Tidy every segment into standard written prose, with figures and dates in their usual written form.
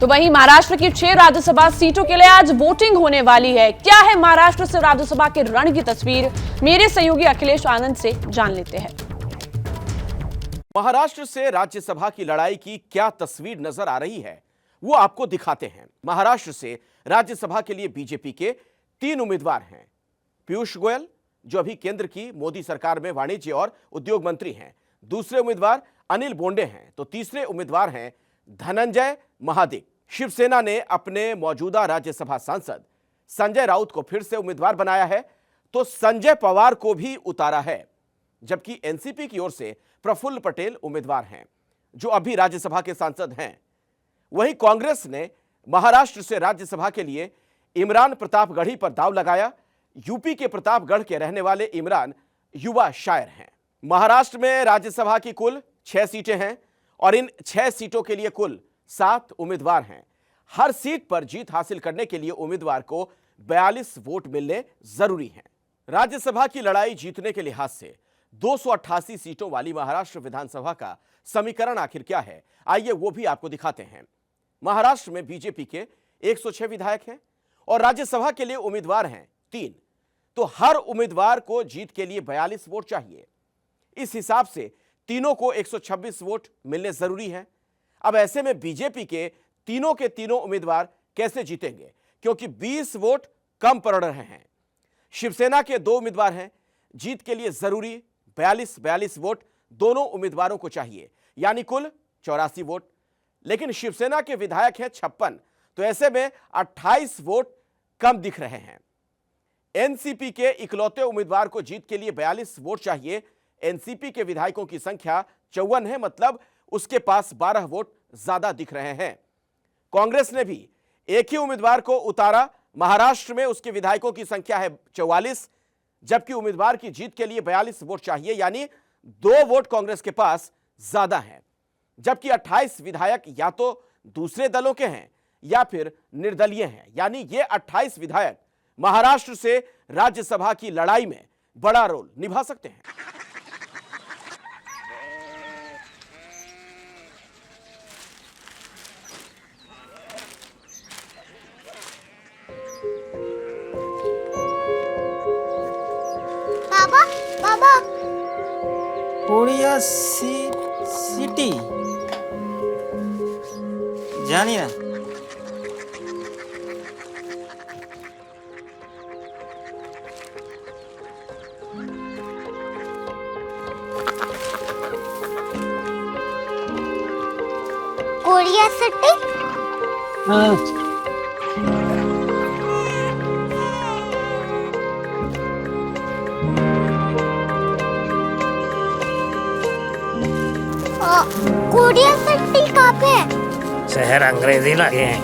तो वहीं महाराष्ट्र की 6 राज्यसभा सीटों के लिए आज वोटिंग होने वाली है। क्या है महाराष्ट्र से राज्यसभा के रण की तस्वीर, मेरे सहयोगी अखिलेश आनंद से जान लेते हैं। महाराष्ट्र से राज्यसभा की लड़ाई की क्या तस्वीर नजर आ रही है, वो आपको दिखाते हैं। महाराष्ट्र से राज्यसभा के लिए बीजेपी के 3 उम्मीदवार हैं। पीयूष गोयल, जो अभी केंद्र की मोदी सरकार में वाणिज्य और उद्योग मंत्री हैं। दूसरे उम्मीदवार अनिल बोंडे हैं, तो तीसरे उम्मीदवार हैं धनंजय महादिक। शिवसेना ने अपने मौजूदा राज्यसभा सांसद संजय राउत को फिर से उम्मीदवार बनाया है, तो संजय पवार को भी उतारा है, जबकि एनसीपी की ओर से प्रफुल्ल पटेल उम्मीदवार हैं, जो अभी राज्यसभा के सांसद हैं। वहीं कांग्रेस ने महाराष्ट्र से राज्यसभा के लिए इमरान प्रतापगढ़ी पर दांव लगाया। यूपी के प्रतापगढ़ के रहने वाले इमरान युवा शायर हैं। महाराष्ट्र में राज्यसभा की कुल 6 सीटें हैं और इन 6 सीटों के लिए कुल 7 उम्मीदवार हैं। हर सीट पर जीत हासिल करने के लिए उम्मीदवार को 42 वोट मिलने जरूरी हैं। राज्यसभा की लड़ाई जीतने के लिहाज से 288 सीटों वाली महाराष्ट्र विधानसभा का समीकरण आखिर क्या है, आइए वो भी आपको दिखाते हैं। महाराष्ट्र में बीजेपी के 106 विधायक हैं और राज्यसभा के लिए उम्मीदवार हैं 3, तो हर उम्मीदवार को जीत के लिए 42 वोट चाहिए। इस हिसाब से तीनों को 126 वोट मिलने जरूरी है। अब ऐसे में बीजेपी के तीनों उम्मीदवार कैसे जीतेंगे, क्योंकि 20 वोट कम पड़ रहे हैं। शिवसेना के 2 उम्मीदवार हैं। जीत के लिए जरूरी 42 वोट दोनों उम्मीदवारों को चाहिए, यानी कुल 84 वोट। लेकिन शिवसेना के विधायक हैं 56, तो ऐसे में 28 वोट कम दिख रहे हैं। एनसीपी के इकलौते उम्मीदवार को जीत के लिए 42 वोट चाहिए। एनसीपी के विधायकों की संख्या 54 है, मतलब उसके पास 12 वोट ज्यादा दिख रहे हैं। कांग्रेस ने भी एक ही उम्मीदवार को उतारा। महाराष्ट्र में उसके विधायकों की संख्या है 44, जबकि उम्मीदवार की जीत के लिए 42 वोट चाहिए, यानी 2 वोट कांग्रेस के पास ज्यादा है। जबकि 28 विधायक या तो दूसरे दलों के हैं या फिर निर्दलीय हैं, यानी ये 28 विधायक महाराष्ट्र से राज्यसभा की लड़ाई में बड़ा रोल निभा सकते हैं। बाबा कोरिया सिटी जानी ना। कोरिया सिटी कोरिया सिटी कहाँ पे है? शहर अंग्रेजी लगे हैं।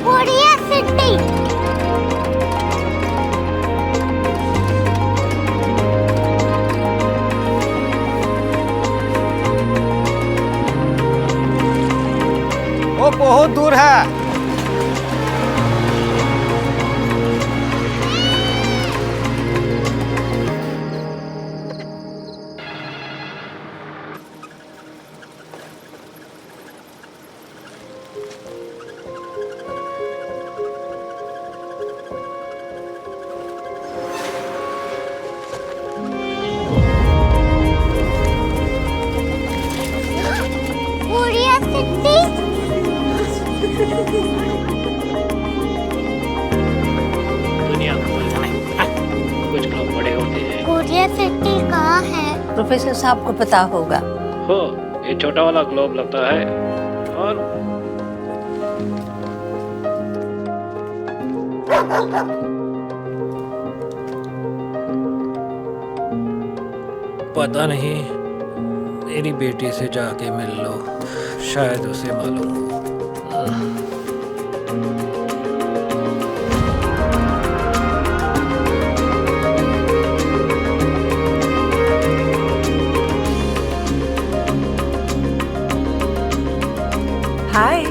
कोरिया सिटी वो बहुत दूर है। कोरिया सिटी दुनिया कुछ लोग बड़े होते हैं। कोरिया सिटी कहाँ है? प्रोफेसर साहब को पता होगा। हो, ये छोटा वाला ग्लोब लगता है और पता नहीं, मेरी बेटी से जाके मिल लो, शायद उसे मालूम हो। हाय,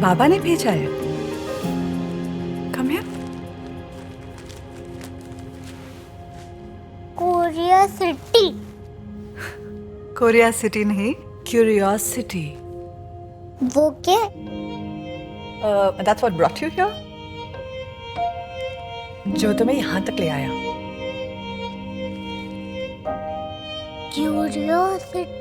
बाबा ने भेजा है। Come here. Korea curiosity. Korea city नहीं, क्यूरियोसिटी। वो क्या? That's what brought you here? जो तुम्हें यहाँ तक ले आया। क्यूरियोसिटी।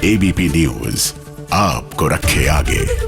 एबीपी न्यूज आपको रखे आगे।